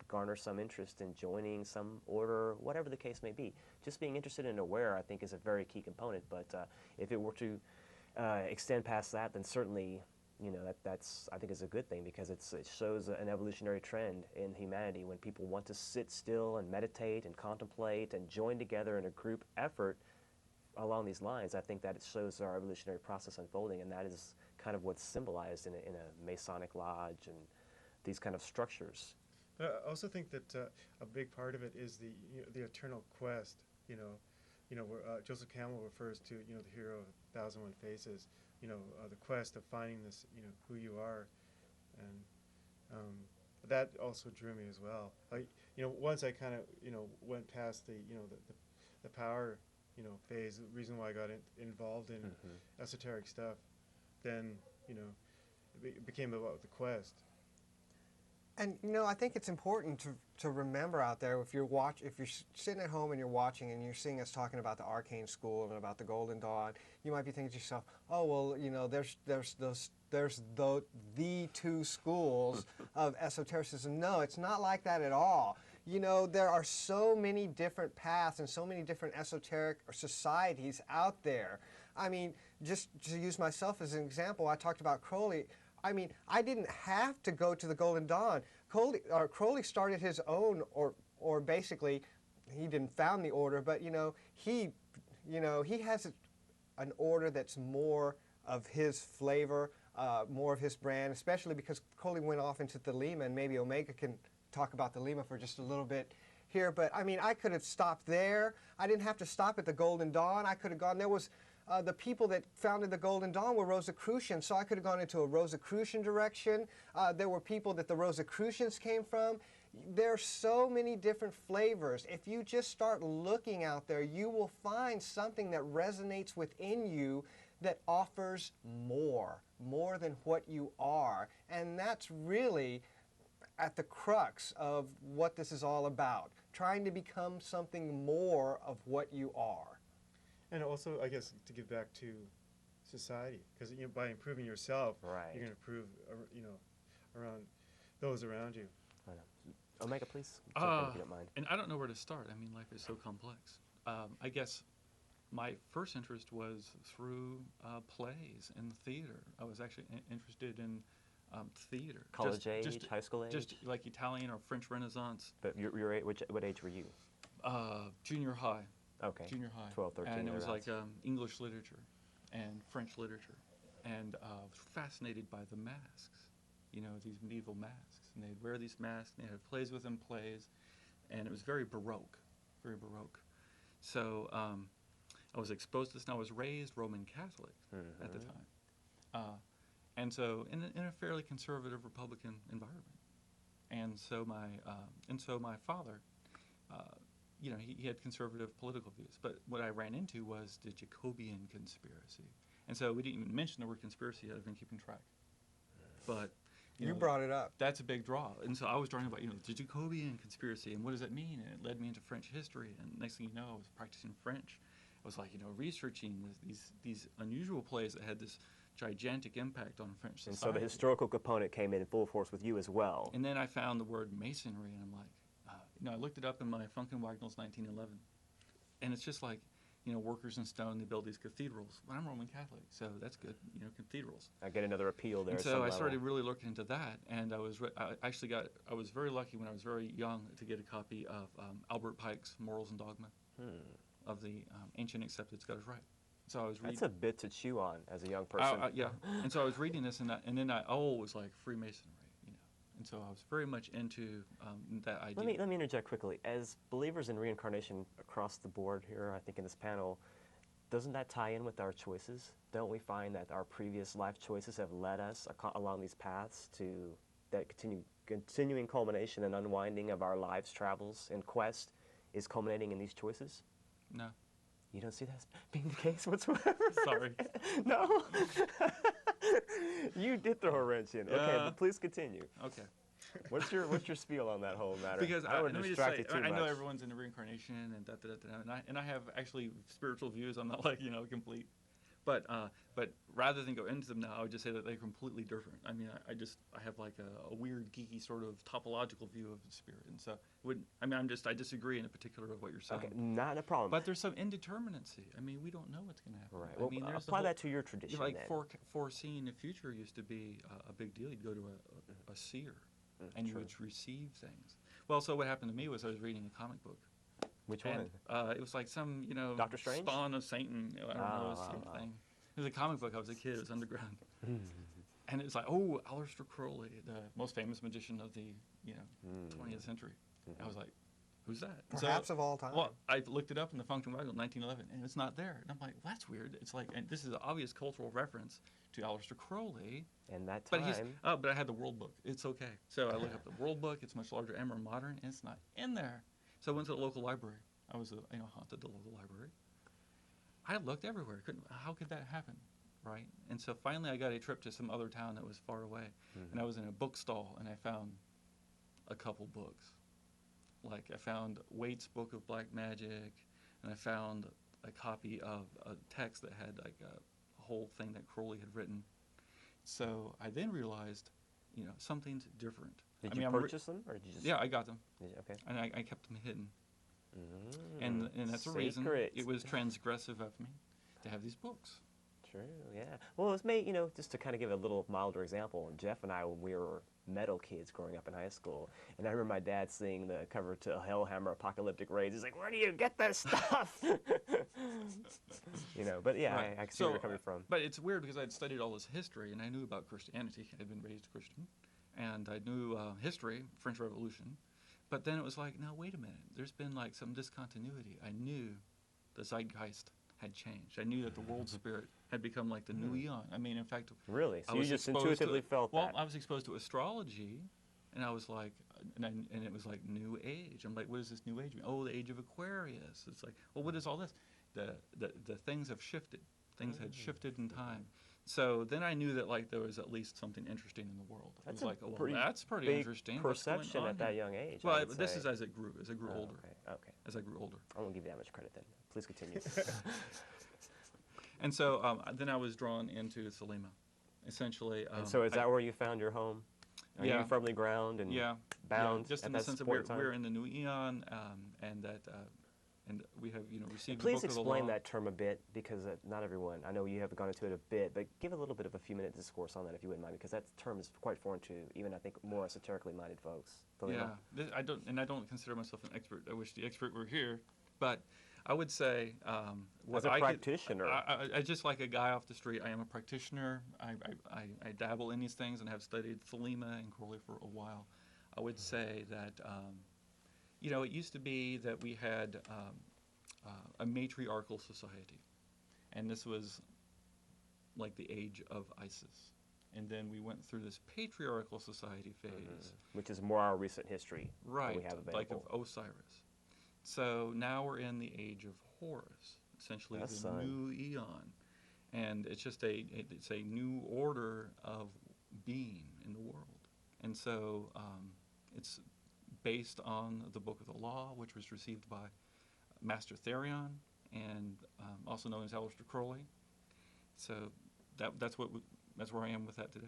garner some interest in joining some order, whatever the case may be. Just being interested and aware, I think, is a very key component. But if it were to extend past that, then certainly, you know, that's, I think, is a good thing, because it shows an evolutionary trend in humanity. When people want to sit still and meditate and contemplate and join together in a group effort along these lines, I think that it shows our evolutionary process unfolding, and that is kind of what's symbolized in a Masonic lodge and these kind of structures. But I also think that a big part of it is the eternal quest. You know, where Joseph Campbell refers to, you know, the hero of 1,001 Faces. You know, the quest of finding this, you know, who you are, and that also drew me as well. You know, once I kind of, you know, went past the power, you know, phase, the reason why I got involved in esoteric stuff, then, you know, it became about the quest. And, you know, I think it's important to remember out there, if you're sitting at home and you're watching and you're seeing us talking about the Arcane School and about the Golden Dawn, you might be thinking to yourself, oh, well, you know, there's the two schools of esotericism. No, it's not like that at all. You know, there are so many different paths and so many different esoteric societies out there. I mean, just to use myself as an example, I talked about Crowley. I mean, I didn't have to go to the Golden Dawn. Crowley started his own, or basically, he didn't found the order, but he has an order that's more of his flavor, more of his brand, especially because Crowley went off into Thelema, and maybe Omega can talk about Thelema for just a little bit here. But I mean, I could have stopped there. I didn't have to stop at the Golden Dawn. I could have gone. There was the people that founded the Golden Dawn were Rosicrucians, so I could have gone into a Rosicrucian direction. There were people that the Rosicrucians came from. There's so many different flavors. If you just start looking out there, you will find something that resonates within you that offers more than what you are. And that's really at the crux of what this is all about, trying to become something more of what you are. And also, I guess, to give back to society, because by improving yourself, Right. you're going to improve, around those around you. I know. Omega, please. Jump in if you don't mind. And I don't know where to start. I mean, life is so complex. I guess my first interest was through plays and theater. I was actually interested in theater. College age, high school age? Just like Italian or French Renaissance. But what age were you? Junior high. Okay. Junior high. 12, 13. And it was like thereabouts. English literature and French literature. And I was fascinated by the masks, these medieval masks. And they'd wear these masks, and they had plays within plays. And it was very Baroque, very Baroque. So I was exposed to this, and I was raised Roman Catholic at the time. And so in a fairly conservative Republican environment. And so my father, he had conservative political views. But what I ran into was the Jacobean conspiracy. And so we didn't even mention the word conspiracy. I've been keeping track. But You brought it up. that's a big draw. And so I was drawing about, the Jacobean conspiracy and what does that mean? And it led me into French history. And next thing you know, I was practicing French. I was like, researching these unusual plays that had this gigantic impact on French society. And so the historical component came in full force with you as well. And then I found the word masonry, and I'm like, I looked it up in my Funkin' Wagnalls 1911. And it's just like, workers in stone, they build these cathedrals. Well, I'm Roman Catholic, so that's good, cathedrals. I get another appeal there. And at some so I level. started really looking into that, and I was very lucky when I was very young to get a copy of Albert Pike's Morals and Dogma of the Ancient Accepted Scottish Rite. So I was reading. That's a bit to chew on as a young person. Yeah, and so I was reading this, and then I was like Freemasonry, and so I was very much into that idea. Let me interject quickly. As believers in reincarnation across the board here, I think in this panel, doesn't that tie in with our choices? Don't we find that our previous life choices have led us along these paths to that continuing culmination and unwinding of our lives' travels and quest is culminating in these choices? No. You don't see that as being the case whatsoever? Sorry. No? You did throw a wrench in. Okay, but please continue. Okay. What's your spiel on that whole matter? Because I don't want to distract you too I much. know everyone's into reincarnation and I have actually spiritual views. I'm not like complete, but rather than go into them now, I would just say that they're completely different. I mean, I have like a weird geeky sort of topological view of the spirit, and so I disagree in particular of what you're saying. Okay, not a problem. But there's some indeterminacy. I mean, we don't know what's going to happen. Right. I Well, mean, there's apply that to your tradition like then. Foreseeing the future used to be a big deal. You'd go to a seer, and you would receive things. Well, so what happened to me was I was reading a comic book. Which And, one? it was like some, Doctor Strange? spawn of Satan. I don't know, something. It was a comic book. I was a kid. It was underground. And it was like, Aleister Crowley, the most famous magician of the 20th century. I was like, who's that? And Perhaps of all time. Well, I looked it up in the Funkin' Wagnall 1911, and it's not there. And I'm like, well, that's weird. It's like, and this is an obvious cultural reference to Aleister Crowley. And that But time. but I had the World Book. It's okay. So I look up the World Book. It's much larger and more modern, and it's not in there. So I went to the local library. I was, haunted the local library. I looked everywhere. How could that happen, right? And so finally, I got a trip to some other town that was far away, and I was in a bookstall, and I found a couple books. Like I found Waite's Book of Black Magic, and I found a copy of a text that had like a whole thing that Crowley had written. So I then realized, something's different. Did you purchase them, or did you just? Yeah, I got them. Okay. And I kept them hidden. And that's the reason Secret. it was transgressive of me to have these books. True, yeah. Well, it's made, just to kind of give a little milder example, Jeff and I, when we were metal kids growing up in high school, and I remember my dad seeing the cover to Hellhammer Apocalyptic Raids. He's like, where do you get this stuff? But yeah, Right. I see where you're coming from. But it's weird because I'd studied all this history, and I knew about Christianity. I'd been raised Christian. And I knew history, French Revolution. But then it was like, no, wait a minute. There's been like some discontinuity. I knew the zeitgeist had changed. I knew that the world spirit had become like the new eon. I mean, in fact, Really? So I you was just exposed intuitively to, felt well, that? I was exposed to astrology, And I was like, and it was like New Age. I'm like, what does this New Age mean? Oh, the age of Aquarius. It's like, well, what is all this? The things have shifted. Things had shifted in time. So then I knew that like there was at least something interesting in the world. I was like, oh, well, that's pretty big interesting. What's going perception on at that here? young age. Well, I would this say. is as it grew older. Okay. As I grew older. I won't give you that much credit then. Please continue. And so then I was drawn into Thelema, essentially. And so is that where you found your home? Are Yeah. you firmly ground and bound just at in the that sense that point in time? we're in the new eon, and that and we have received Please the book of the explain law. that term a bit, because not everyone, I know you have gone into it a bit, but give a little bit of a few minute discourse on that if you wouldn't mind, because that term is quite foreign to even, I think, more esoterically minded folks. Yeah, I don't consider myself an expert. I wish the expert were here, but I would say As a practitioner. I just like a guy off the street. I am a practitioner. I dabble in these things and have studied Thelema and Crowley for a while. I would say that it used to be that we had a matriarchal society, and this was like the age of Isis. And then we went through this patriarchal society phase. Which is more our recent history Right, that we have available. like of Osiris. So now we're in the age of Horus, essentially That's the new eon. And it's just it's a new order of being in the world. And so it's based on the Book of the Law, which was received by Master Therion, and also known as Aleister Crowley. So that's where I am with that today.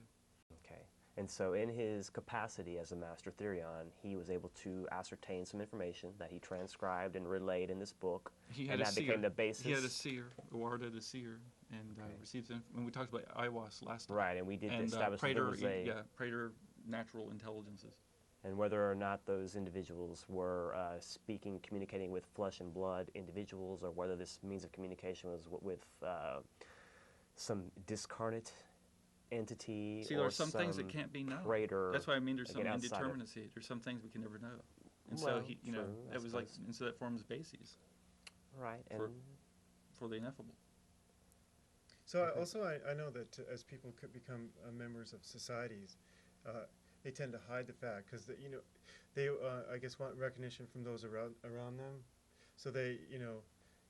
Okay. And so in his capacity as a Master Therion, he was able to ascertain some information that he transcribed and relayed in this book. He had and a that seer. became the basis. He had a seer, Uwarda the seer, and received them. And we talked about Aiwas last time. Right, and we did establish that there was Praetor natural intelligences. and whether or not those individuals were communicating with flesh and blood individuals, or whether this means of communication was with some discarnate entity. See, or there are some things that can't be known. Praetor, That's why I mean there's some again, outside of- indeterminacy. There's some things we can never know. And Well, so he, true, I it was like, suppose. and so that forms bases Right, for the ineffable. So I know that as people could become members of societies, they tend to hide the fact because they I guess want recognition from those around them. So they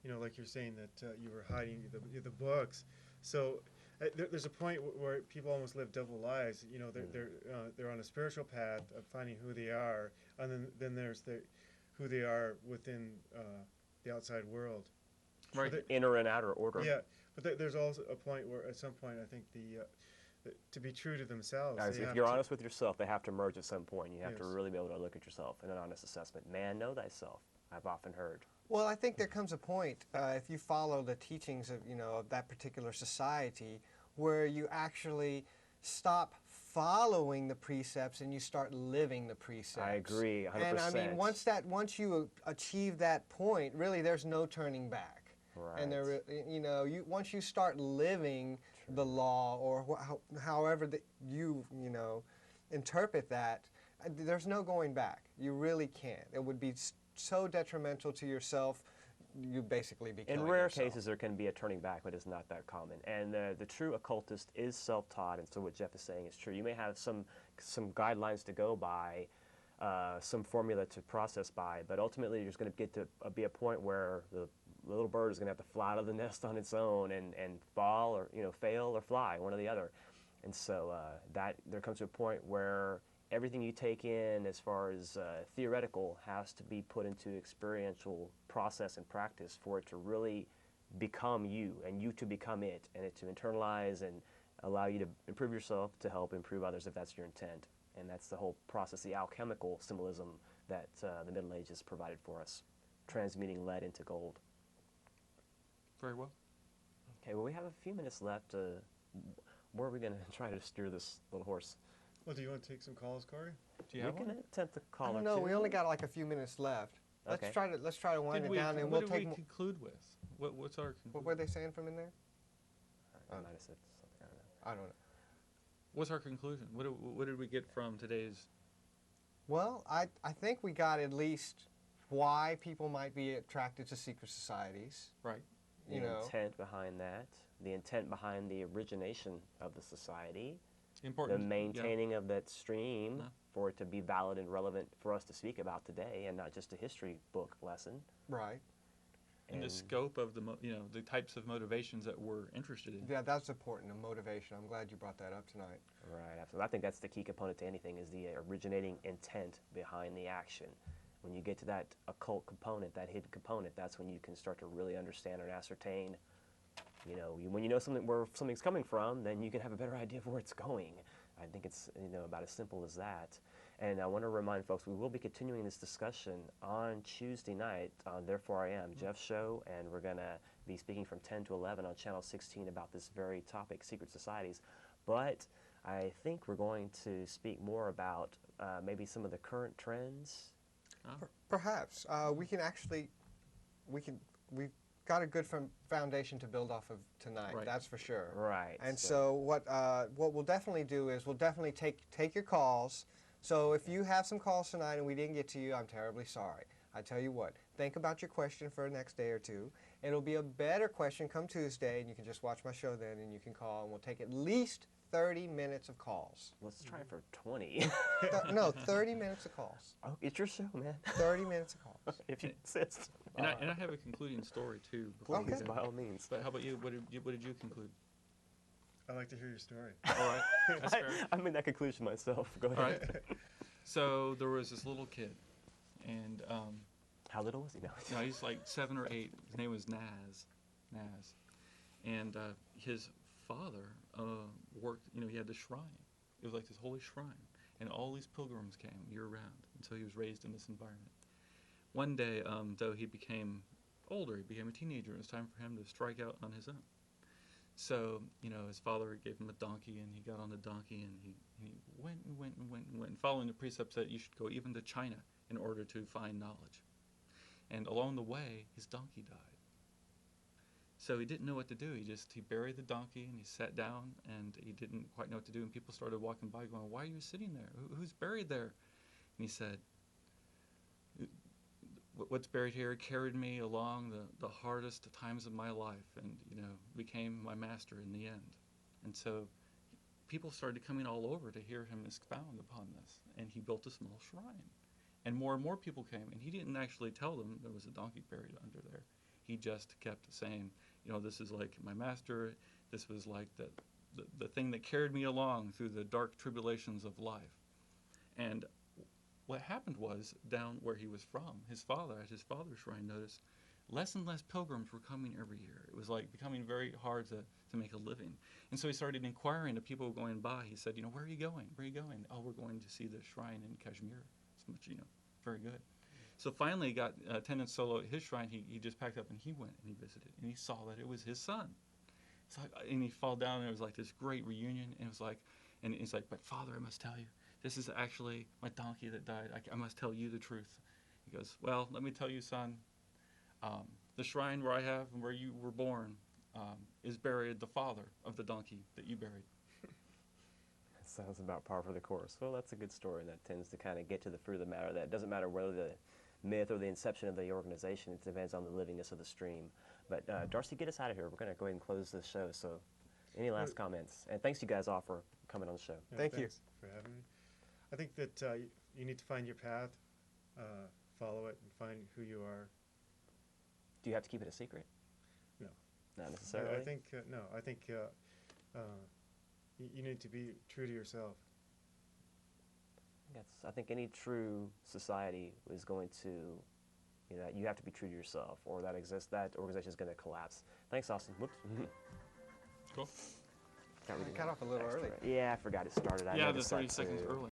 like you're saying that you were hiding the books. So there's a point where people almost live double lives. They're on a spiritual path of finding who they are, and then there's who they are within the outside world. Right. So inner and outer order. yeah, but there's also a point where, at some point, I think to be true to themselves. Guys, they if have you're to- honest with yourself, they have to merge at some point. You have to Yes. really be able to look at yourself in an honest assessment. Man, know thyself, I've often heard. Well, I think there comes a point, if you follow the teachings of that particular society, where you actually stop following the precepts and you start living the precepts. I agree, 100%. And I mean, once you achieve that point, really, there's no turning back. Right. And once you start living the law, or however that you interpret that, there's no going back. You really can't. It would be so detrimental to yourself. You basically be killing In rare yourself. cases, there can be a turning back, but it's not that common. And the true occultist is self-taught, and so what Jeff is saying is true. You may have some guidelines to go by, some formula to process by, but ultimately there's going to get to be a point where the little bird is going to have to fly out of the nest on its own and fall, or fail or fly, one or the other. And so that there comes to a point where everything you take in as far as theoretical has to be put into experiential process and practice for it to really become you, and you to become it, and it to internalize and allow you to improve yourself to help improve others if that's your intent. And that's the whole process, the alchemical symbolism that the Middle Ages provided for us, transmuting lead into gold. Very well. Okay, well, we have a few minutes left. Where are we going to try to steer this little horse? Well, do you want to take some calls, Corey? Do you We have can one? attempt to call I don't or know. two. We only got like a few minutes left. Okay. Let's try to wind it down, and what we'll did take. we conclude with? What's our What conclusion? were they saying from in there? I might have said something, I don't know. I don't know. What's our conclusion? What did we get from today's? Well, I think we got at least why people might be attracted to secret societies. Right. The intent behind that, the intent behind the origination of the society, the Important. Yeah. maintaining of that stream No. for it to be valid and relevant for us to speak about today, and not just a history book lesson. Right. And the scope of the types of motivations that we're interested in. Yeah, that's important, the motivation. I'm glad you brought that up tonight. Right, absolutely. I think that's the key component to anything, is the originating intent behind the action. When you get to that occult component, that hidden component, that's when you can start to really understand and ascertain. When you know something, where something's coming from, then you can have a better idea of where it's going. I think it's about as simple as that. And I want to remind folks, we will be continuing this discussion on Tuesday night on Therefore I Am, Jeff's show, and we're going to be speaking from 10 to 11 on Channel 16 about this very topic, secret societies. But I think we're going to speak more about maybe some of the current trends. Perhaps. We've got a good foundation to build off of tonight, Right. that's for sure. Right. And so what we'll definitely do is we'll definitely take your calls. So if you have some calls tonight and we didn't get to you, I'm terribly sorry. I tell you what, think about your question for the next day or two. It'll be a better question come Tuesday, and you can just watch my show then, and you can call, and we'll take at least 30 minutes of calls. Let's try for 20. No, 30 minutes of calls. Oh, it's your show, man. 30 minutes of calls. If you insist. And I have a concluding story too. Before we Please, go. by all means. But how about you? What did you conclude? I'd like to hear your story. All right, that's fair. I made that conclusion myself. Go ahead. All right. So there was this little kid, and How little was he now? he's like 7 or 8. His name was Naz, and his father worked. He had this shrine. It was like this holy shrine, and all these pilgrims came year round. And so he was raised in this environment. One day, though, he became older. He became a teenager. It was time for him to strike out on his own. So, his father gave him a donkey, and he got on the donkey, and he went and went and went and went, following the precepts that you should go even to China in order to find knowledge. And along the way, his donkey died. So he didn't know what to do. He buried the donkey, and he sat down, and he didn't quite know what to do. And people started walking by going, "Why are you sitting there? Who's buried there?" And he said, "What's buried here carried me along the hardest times of my life, and became my master in the end." And so people started coming all over to hear him expound upon this, and he built a small shrine. And more people came, and he didn't actually tell them there was a donkey buried under there. He just kept saying, "This is like my master. This was like the thing that carried me along through the dark tribulations of life." And what happened was, down where he was from, his father, at his father's shrine, noticed less and less pilgrims were coming every year. It was like becoming very hard to make a living. And so he started inquiring to people going by. He said, "Where are you going? Where are you going?" "Oh, we're going to see the shrine in Kashmir." It's much, very good. So finally he got attendance solo at his shrine. He just packed up and he went and he visited. And he saw that it was his son. So, and he fell down, and it was like this great reunion. And it was like, and he's like, "But Father, I must tell you, this is actually my donkey that died. I must tell you the truth." He goes, "Well, let me tell you, son, the shrine where I have and where you were born is buried the father of the donkey that you buried." Sounds about par for the course. Well, that's a good story, and that tends to kind of get to the fruit of the matter. That it doesn't matter whether the myth or the inception of the organization, it depends on the livingness of the stream. But Darcy, get us out of here. We're going to go ahead and close the show. So any last comments? And thanks you guys all for coming on the show. Yeah, Thank you. thanks for having me. I think that you need to find your path, follow it, and find who you are. Do you have to keep it a secret? No. Not necessarily? I think no. I think you need to be true to yourself. I think any true society is going to, you have to be true to yourself, or that organization is going to collapse. Thanks, Austin. Whoops. Cool. Forgot we We did got that off a little extra. early. Yeah, I forgot it started. I Yeah, the noticed that 30 seconds too. early.